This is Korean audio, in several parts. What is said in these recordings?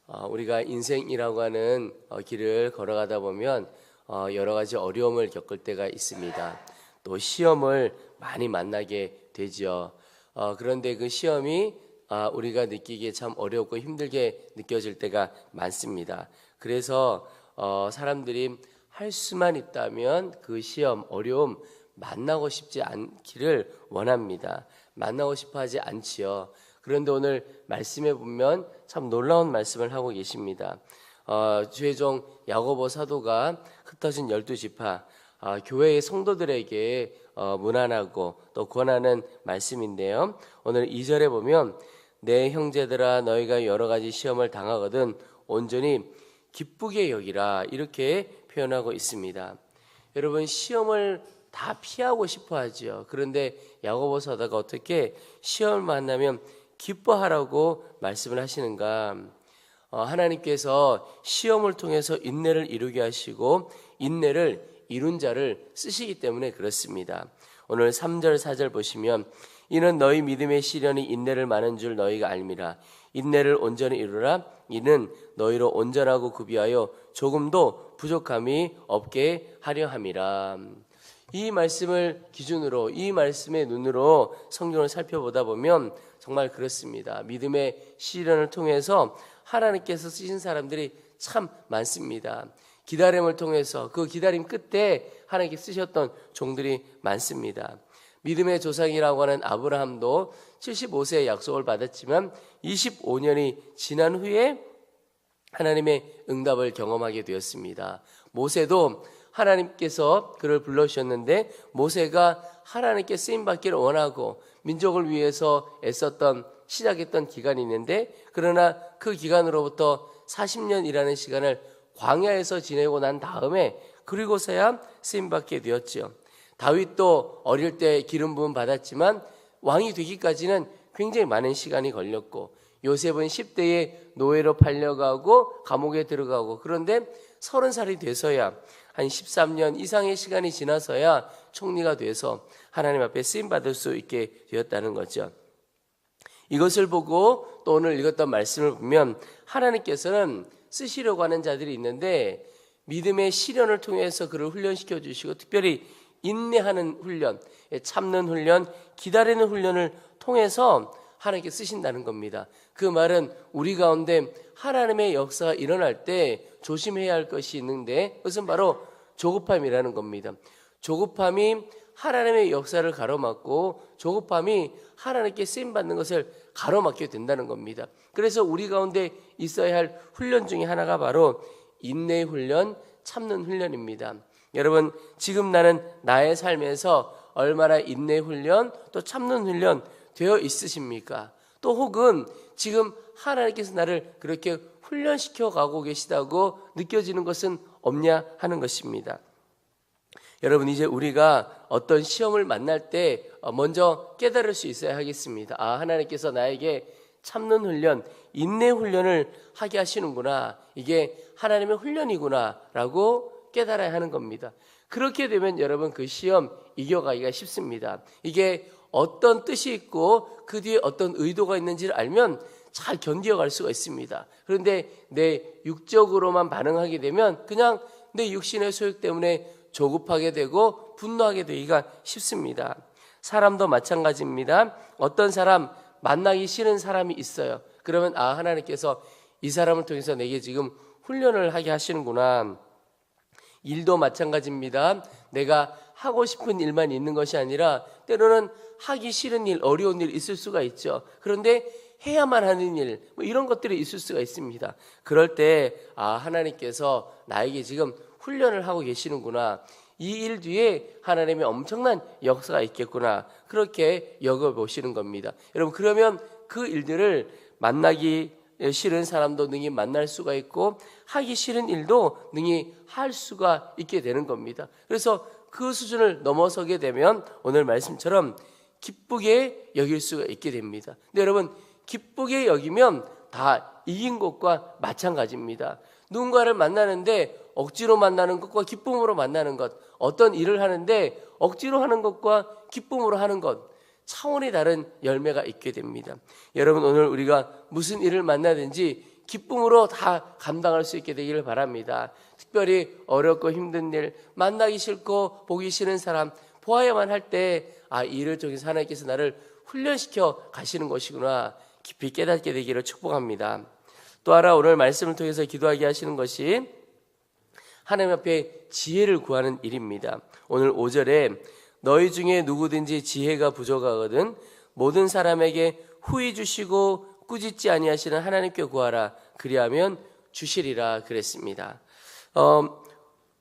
우리가 인생이라고 하는 길을 걸어가다 보면 여러 가지 어려움을 겪을 때가 있습니다. 또 시험을 많이 만나게 되죠. 그런데 그 시험이 우리가 느끼기에 참 어렵고 힘들게 느껴질 때가 많습니다. 그래서 사람들이 할 수만 있다면 그 시험, 어려움 만나고 싶지 않기를 원합니다. 만나고 싶어 하지 않지요. 그런데 오늘 말씀에 보면 참 놀라운 말씀을 하고 계십니다. 주의 종 야고보 사도가 흩어진 12지파 교회의 성도들에게 문안하고 또 권하는 말씀인데요. 오늘 2절에 보면 내 형제들아 너희가 여러 가지 시험을 당하거든 온전히 기쁘게 여기라 이렇게 표현하고 있습니다. 여러분 시험을 다 피하고 싶어 하죠. 그런데 야고보 사도가 어떻게 시험을 만나면 기뻐하라고 말씀을 하시는가? 하나님께서 시험을 통해서 인내를 이루게 하시고 인내를 이룬 자를 쓰시기 때문에 그렇습니다. 오늘 3절 4절 보시면 이는 너희 믿음의 시련이 인내를 많은 줄 너희가 알미라. 인내를 온전히 이루라. 이는 너희로 온전하고 구비하여 조금도 부족함이 없게 하려 함이라. 이 말씀을 기준으로 이 말씀의 눈으로 성경을 살펴보다 보면 정말 그렇습니다. 믿음의 시련을 통해서 하나님께서 쓰신 사람들이 참 많습니다. 기다림을 통해서 그 기다림 끝에 하나님께 쓰셨던 종들이 많습니다. 믿음의 조상이라고 하는 아브라함도 75세의 약속을 받았지만 25년이 지난 후에 하나님의 응답을 경험하게 되었습니다. 모세도 하나님께서 그를 불러주셨는데 모세가 하나님께 쓰임받기를 원하고 민족을 위해서 애썼던 시작했던 기간이 있는데 그러나 그 기간으로부터 40년이라는 시간을 광야에서 지내고 난 다음에 그리고서야 쓰임받게 되었지요. 다윗도 어릴 때 기름 부음 받았지만 왕이 되기까지는 굉장히 많은 시간이 걸렸고 요셉은 10대에 노예로 팔려가고 감옥에 들어가고 그런데 30살이 돼서야 한 13년 이상의 시간이 지나서야 총리가 돼서 하나님 앞에 쓰임받을 수 있게 되었다는 거죠. 이것을 보고 또 오늘 읽었던 말씀을 보면 하나님께서는 쓰시려고 하는 자들이 있는데 믿음의 시련을 통해서 그를 훈련시켜 주시고 특별히 인내하는 훈련, 참는 훈련, 기다리는 훈련을 통해서 하나님께 쓰신다는 겁니다. 그 말은 우리 가운데 하나님의 역사가 일어날 때 조심해야 할 것이 있는데 그것은 바로 조급함이라는 겁니다. 조급함이 하나님의 역사를 가로막고 조급함이 하나님께 쓰임받는 것을 가로막게 된다는 겁니다. 그래서 우리 가운데 있어야 할 훈련 중에 하나가 바로 인내의 훈련, 참는 훈련입니다. 여러분 지금 나는 나의 삶에서 얼마나 인내의 훈련 또 참는 훈련 되어 있으십니까? 또 혹은 지금 하나님께서 나를 그렇게 훈련시켜 가고 계시다고 느껴지는 것은 없냐 하는 것입니다. 여러분 이제 우리가 어떤 시험을 만날 때 먼저 깨달을 수 있어야 하겠습니다. 하나님께서 나에게 참는 훈련, 인내 훈련을 하게 하시는구나. 이게 하나님의 훈련이구나 라고 깨달아야 하는 겁니다. 그렇게 되면 여러분 그 시험 이겨가기가 쉽습니다. 이게 어떤 뜻이 있고 그 뒤에 어떤 의도가 있는지를 알면 잘 견뎌갈 수가 있습니다. 그런데 내 육적으로만 반응하게 되면 그냥 내 육신의 소욕 때문에 조급하게 되고 분노하게 되기가 쉽습니다. 사람도 마찬가지입니다. 어떤 사람 만나기 싫은 사람이 있어요. 그러면 하나님께서 이 사람을 통해서 내게 지금 훈련을 하게 하시는구나. 일도 마찬가지입니다. 내가 하고 싶은 일만 있는 것이 아니라 때로는 하기 싫은 일, 어려운 일 있을 수가 있죠. 그런데 해야만 하는 일, 이런 것들이 있을 수가 있습니다. 그럴 때 하나님께서 나에게 지금 훈련을 하고 계시는구나. 이 일 뒤에 하나님의 엄청난 역사가 있겠구나. 그렇게 여겨보시는 겁니다. 여러분 그러면 그 일들을 만나기 싫은 사람도 능히 만날 수가 있고 하기 싫은 일도 능히 할 수가 있게 되는 겁니다. 그래서 그 수준을 넘어서게 되면 오늘 말씀처럼 기쁘게 여길 수가 있게 됩니다. 근데 여러분 기쁘게 여기면 다 이긴 것과 마찬가지입니다. 누군가를 만나는데 억지로 만나는 것과 기쁨으로 만나는 것, 어떤 일을 하는데 억지로 하는 것과 기쁨으로 하는 것, 차원이 다른 열매가 있게 됩니다. 여러분 오늘 우리가 무슨 일을 만나든지 기쁨으로 다 감당할 수 있게 되기를 바랍니다. 특별히 어렵고 힘든 일, 만나기 싫고 보기 싫은 사람 보아야만 할 때 이 일을 통해서 하나님께서 나를 훈련시켜 가시는 것이구나 깊이 깨닫게 되기를 축복합니다. 또 하나 오늘 말씀을 통해서 기도하게 하시는 것이 하나님 앞에 지혜를 구하는 일입니다. 오늘 5절에 너희 중에 누구든지 지혜가 부족하거든 모든 사람에게 후히 주시고 꾸짖지 아니하시는 하나님께 구하라 그리하면 주시리라 그랬습니다.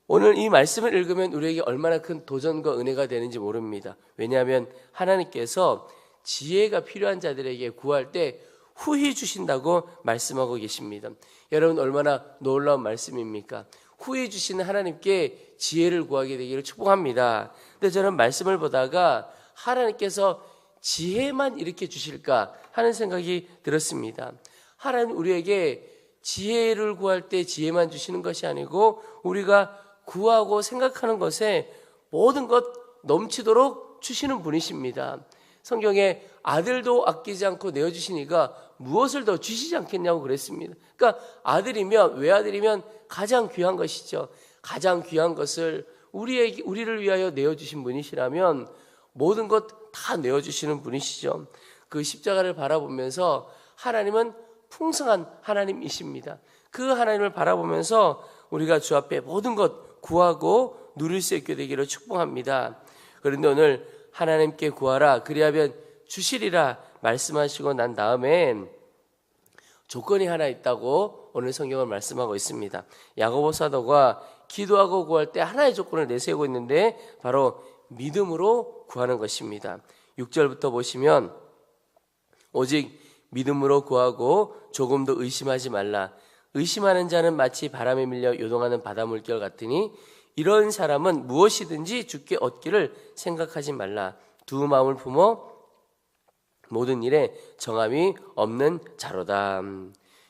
오늘 이 말씀을 읽으면 우리에게 얼마나 큰 도전과 은혜가 되는지 모릅니다. 왜냐하면 하나님께서 지혜가 필요한 자들에게 구할 때 후히 주신다고 말씀하고 계십니다. 여러분 얼마나 놀라운 말씀입니까? 후히 주시는 하나님께 지혜를 구하게 되기를 축복합니다. 근데 저는 말씀을 보다가 하나님께서 지혜만 이렇게 주실까 하는 생각이 들었습니다. 하나님 우리에게 지혜를 구할 때 지혜만 주시는 것이 아니고 우리가 구하고 생각하는 것에 모든 것 넘치도록 주시는 분이십니다. 성경에 아들도 아끼지 않고 내어주시니까 무엇을 더 주시지 않겠냐고 그랬습니다. 그러니까 아들이면 외아들이면 가장 귀한 것이죠. 가장 귀한 것을 우리를 위하여 내어주신 분이시라면 모든 것 다 내어주시는 분이시죠. 그 십자가를 바라보면서 하나님은 풍성한 하나님이십니다. 그 하나님을 바라보면서 우리가 주 앞에 모든 것 구하고 누릴 수 있게 되기를 축복합니다. 그런데 오늘 하나님께 구하라 그리하면 주시리라 말씀하시고 난 다음엔 조건이 하나 있다고 오늘 성경을 말씀하고 있습니다. 야고보 사도가 기도하고 구할 때 하나의 조건을 내세우고 있는데 바로 믿음으로 구하는 것입니다. 6절부터 보시면 오직 믿음으로 구하고 조금도 의심하지 말라. 의심하는 자는 마치 바람에 밀려 요동하는 바닷물결 같으니 이런 사람은 무엇이든지 주께 얻기를 생각하지 말라. 두 마음을 품어 모든 일에 정함이 없는 자로다.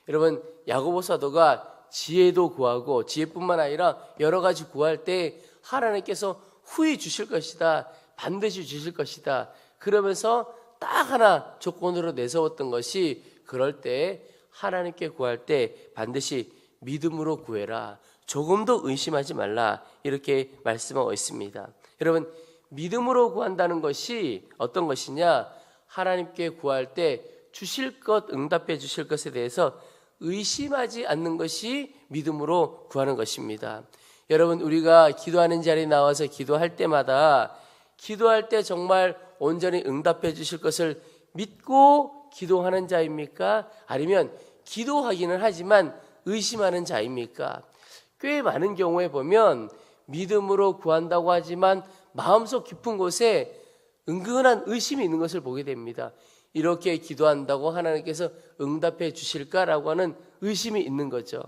여러분 야고보 사도가 지혜도 구하고 지혜뿐만 아니라 여러 가지 구할 때 하나님께서 후히 주실 것이다. 반드시 주실 것이다. 그러면서 딱 하나 조건으로 내세웠던 것이 그럴 때 하나님께 구할 때 반드시 믿음으로 구해라. 조금도 의심하지 말라. 이렇게 말씀하고 있습니다. 여러분 믿음으로 구한다는 것이 어떤 것이냐? 하나님께 구할 때 주실 것, 응답해 주실 것에 대해서 의심하지 않는 것이 믿음으로 구하는 것입니다. 여러분 우리가 기도하는 자리에 나와서 기도할 때마다 기도할 때 정말 온전히 응답해 주실 것을 믿고 기도하는 자입니까? 아니면 기도하기는 하지만 의심하는 자입니까? 꽤 많은 경우에 보면 믿음으로 구한다고 하지만 마음속 깊은 곳에 은근한 의심이 있는 것을 보게 됩니다. 이렇게 기도한다고 하나님께서 응답해 주실까라고 하는 의심이 있는 거죠.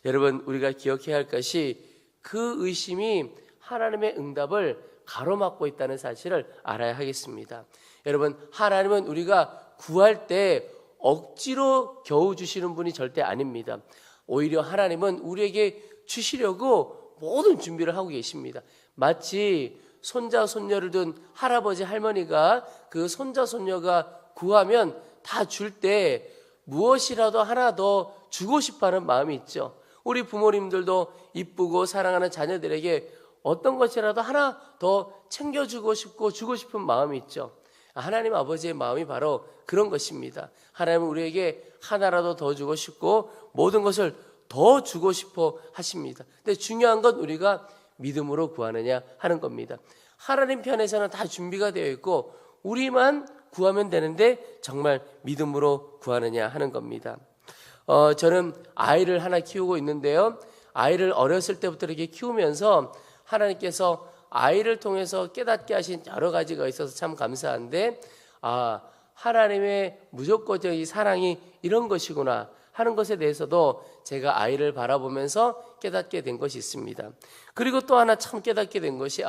여러분 우리가 기억해야 할 것이 그 의심이 하나님의 응답을 가로막고 있다는 사실을 알아야 하겠습니다. 여러분 하나님은 우리가 구할 때 억지로 겨우 주시는 분이 절대 아닙니다. 오히려 하나님은 우리에게 주시려고 모든 준비를 하고 계십니다. 마치 손자 손녀를 둔 할아버지 할머니가 그 손자 손녀가 구하면 다 줄 때 무엇이라도 하나 더 주고 싶어하는 마음이 있죠. 우리 부모님들도 이쁘고 사랑하는 자녀들에게 어떤 것이라도 하나 더 챙겨주고 싶고 주고 싶은 마음이 있죠. 하나님 아버지의 마음이 바로 그런 것입니다. 하나님은 우리에게 하나라도 더 주고 싶고 모든 것을 더 주고 싶어 하십니다. 근데 중요한 건 우리가 믿음으로 구하느냐 하는 겁니다. 하나님 편에서는 다 준비가 되어 있고 우리만 구하면 되는데 정말 믿음으로 구하느냐 하는 겁니다. 저는 아이를 하나 키우고 있는데요. 아이를 어렸을 때부터 이렇게 키우면서 하나님께서 아이를 통해서 깨닫게 하신 여러 가지가 있어서 참 감사한데 하나님의 무조건적인 사랑이 이런 것이구나 하는 것에 대해서도 제가 아이를 바라보면서 깨닫게 된 것이 있습니다. 그리고 또 하나 참 깨닫게 된 것이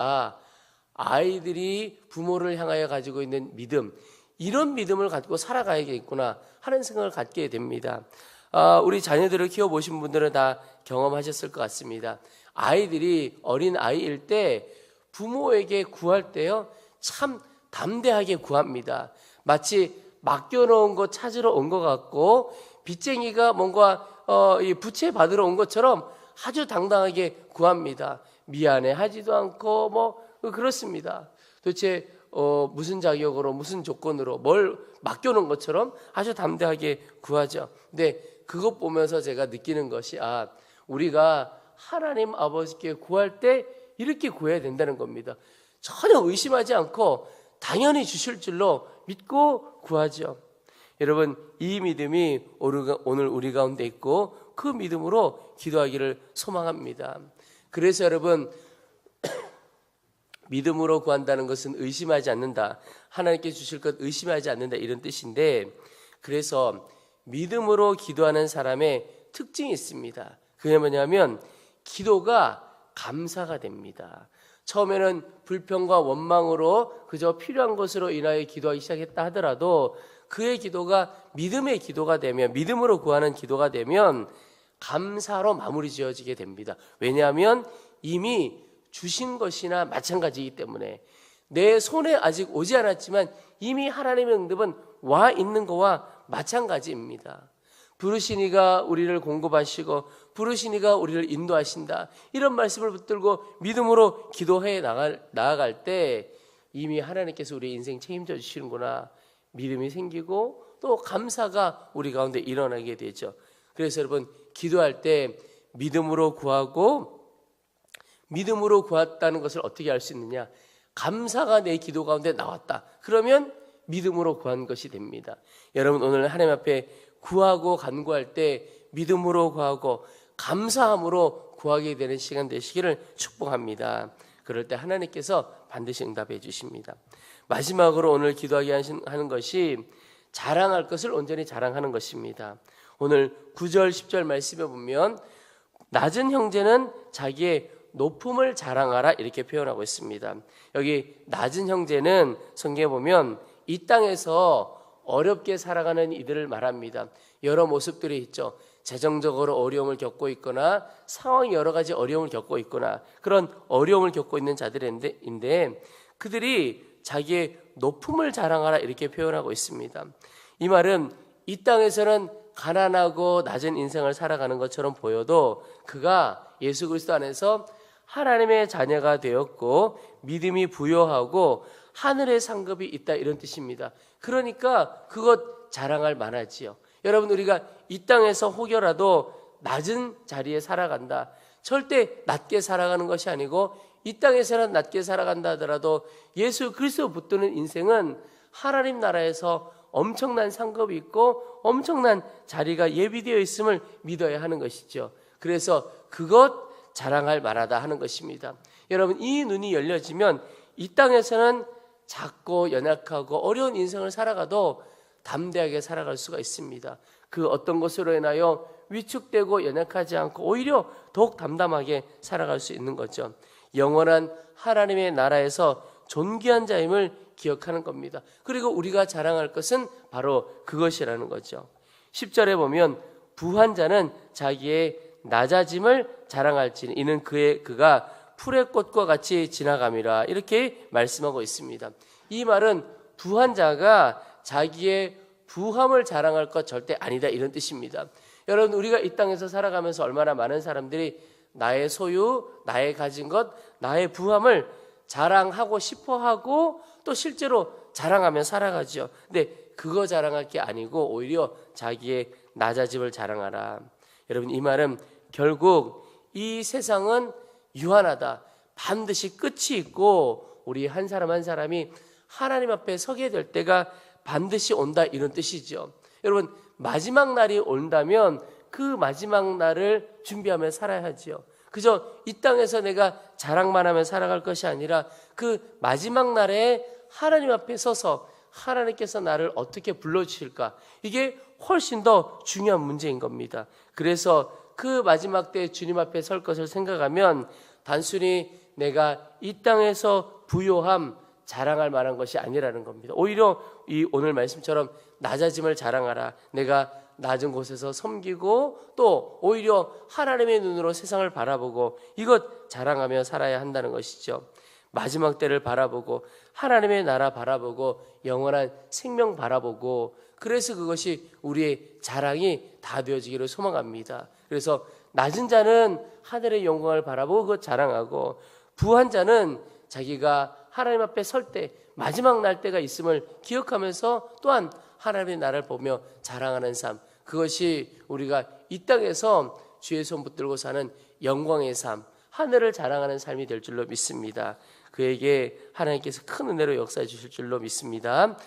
아이들이 부모를 향하여 가지고 있는 믿음, 이런 믿음을 갖고 살아가야겠구나 하는 생각을 갖게 됩니다. 우리 자녀들을 키워보신 분들은 다 경험하셨을 것 같습니다. 아이들이 어린 아이일 때 부모에게 구할 때요 참 담대하게 구합니다. 마치 맡겨놓은 거 찾으러 온 것 같고 빚쟁이가 뭔가 이 부채 받으러 온 것처럼 아주 당당하게 구합니다. 미안해 하지도 않고 뭐 그렇습니다. 도대체 무슨 자격으로 무슨 조건으로 뭘 맡겨놓은 것처럼 아주 담대하게 구하죠. 근데 그것 보면서 제가 느끼는 것이 우리가 하나님 아버지께 구할 때 이렇게 구해야 된다는 겁니다. 전혀 의심하지 않고 당연히 주실 줄로 믿고 구하죠. 여러분, 이 믿음이 오늘 우리 가운데 있고 그 믿음으로 기도하기를 소망합니다. 그래서 여러분, 믿음으로 구한다는 것은 의심하지 않는다. 하나님께 주실 것 의심하지 않는다, 이런 뜻인데, 그래서 믿음으로 기도하는 사람의 특징이 있습니다. 그게 뭐냐면 기도가 감사가 됩니다. 처음에는 불평과 원망으로 그저 필요한 것으로 인하여 기도하기 시작했다 하더라도 그의 기도가 믿음의 기도가 되면, 믿음으로 구하는 기도가 되면 감사로 마무리 지어지게 됩니다. 왜냐하면 이미 주신 것이나 마찬가지이기 때문에 내 손에 아직 오지 않았지만 이미 하나님의 응답은 와 있는 것과 마찬가지입니다. 부르시니가 우리를 공급하시고 부르시니가 우리를 인도하신다, 이런 말씀을 붙들고 믿음으로 기도해 나아갈 때 이미 하나님께서 우리의 인생 책임져 주시는구나, 믿음이 생기고 또 감사가 우리 가운데 일어나게 되죠. 그래서 여러분, 기도할 때 믿음으로 구하고, 믿음으로 구했다는 것을 어떻게 알 수 있느냐? 감사가 내 기도 가운데 나왔다, 그러면 믿음으로 구한 것이 됩니다. 여러분, 오늘 하나님 앞에 구하고 간구할 때 믿음으로 구하고 감사함으로 구하게 되는 시간 되시기를 축복합니다. 그럴 때 하나님께서 반드시 응답해 주십니다. 마지막으로 오늘 기도하게 하는 것이 자랑할 것을 온전히 자랑하는 것입니다. 오늘 9절 10절 말씀에 보면 낮은 형제는 자기의 높음을 자랑하라, 이렇게 표현하고 있습니다. 여기 낮은 형제는 성경에 보면 이 땅에서 어렵게 살아가는 이들을 말합니다. 여러 모습들이 있죠. 재정적으로 어려움을 겪고 있거나 상황이 여러 가지 어려움을 겪고 있거나 그런 어려움을 겪고 있는 자들인데 그들이 자기의 높음을 자랑하라, 이렇게 표현하고 있습니다. 이 말은 이 땅에서는 가난하고 낮은 인생을 살아가는 것처럼 보여도 그가 예수 그리스도 안에서 하나님의 자녀가 되었고 믿음이 부여하고 하늘의 상급이 있다, 이런 뜻입니다. 그러니까 그것 자랑할 만하지요. 여러분, 우리가 이 땅에서 혹여라도 낮은 자리에 살아간다, 절대 낮게 살아가는 것이 아니고 이 땅에서는 낮게 살아간다 하더라도 예수 그리스도 붙드는 인생은 하나님 나라에서 엄청난 상급이 있고 엄청난 자리가 예비되어 있음을 믿어야 하는 것이죠. 그래서 그것 자랑할 만하다 하는 것입니다. 여러분, 이 눈이 열려지면 이 땅에서는 작고 연약하고 어려운 인생을 살아가도 담대하게 살아갈 수가 있습니다. 그 어떤 것으로 인하여 위축되고 연약하지 않고 오히려 더욱 담담하게 살아갈 수 있는 거죠. 영원한 하나님의 나라에서 존귀한 자임을 기억하는 겁니다. 그리고 우리가 자랑할 것은 바로 그것이라는 거죠. 10절에 보면 부한 자는 자기의 낮아짐을 자랑할지니 이는 그가 풀의 꽃과 같이 지나감이라, 이렇게 말씀하고 있습니다. 이 말은 부한 자가 자기의 부함을 자랑할 것 절대 아니다, 이런 뜻입니다. 여러분, 우리가 이 땅에서 살아가면서 얼마나 많은 사람들이 나의 소유, 나의 가진 것, 나의 부함을 자랑하고 싶어하고 또 실제로 자랑하며 살아가죠. 근데 그거 자랑할 게 아니고 오히려 자기의 낮아짐을 자랑하라. 여러분, 이 말은 결국 이 세상은 유한하다, 반드시 끝이 있고 우리 한 사람 한 사람이 하나님 앞에 서게 될 때가 반드시 온다, 이런 뜻이죠. 여러분, 마지막 날이 온다면 그 마지막 날을 준비하며 살아야죠. 그저 이 땅에서 내가 자랑만 하며 살아갈 것이 아니라 그 마지막 날에 하나님 앞에 서서 하나님께서 나를 어떻게 불러주실까, 이게 훨씬 더 중요한 문제인 겁니다. 그래서 그 마지막 때 주님 앞에 설 것을 생각하면 단순히 내가 이 땅에서 부요함, 자랑할 만한 것이 아니라는 겁니다. 오히려 이 오늘 말씀처럼 낮아짐을 자랑하라, 내가 낮은 곳에서 섬기고 또 오히려 하나님의 눈으로 세상을 바라보고 이것 자랑하며 살아야 한다는 것이죠. 마지막 때를 바라보고 하나님의 나라 바라보고 영원한 생명 바라보고 그래서 그것이 우리의 자랑이 다 되어지기를 소망합니다. 그래서 낮은 자는 하늘의 영광을 바라보고 그것 자랑하고, 부한 자는 자기가 하나님 앞에 설 때 마지막 날 때가 있음을 기억하면서 또한 하나님의 나라를 보며 자랑하는 삶, 그것이 우리가 이 땅에서 주의 손 붙들고 사는 영광의 삶, 하늘을 자랑하는 삶이 될 줄로 믿습니다. 그에게 하나님께서 큰 은혜로 역사해 주실 줄로 믿습니다.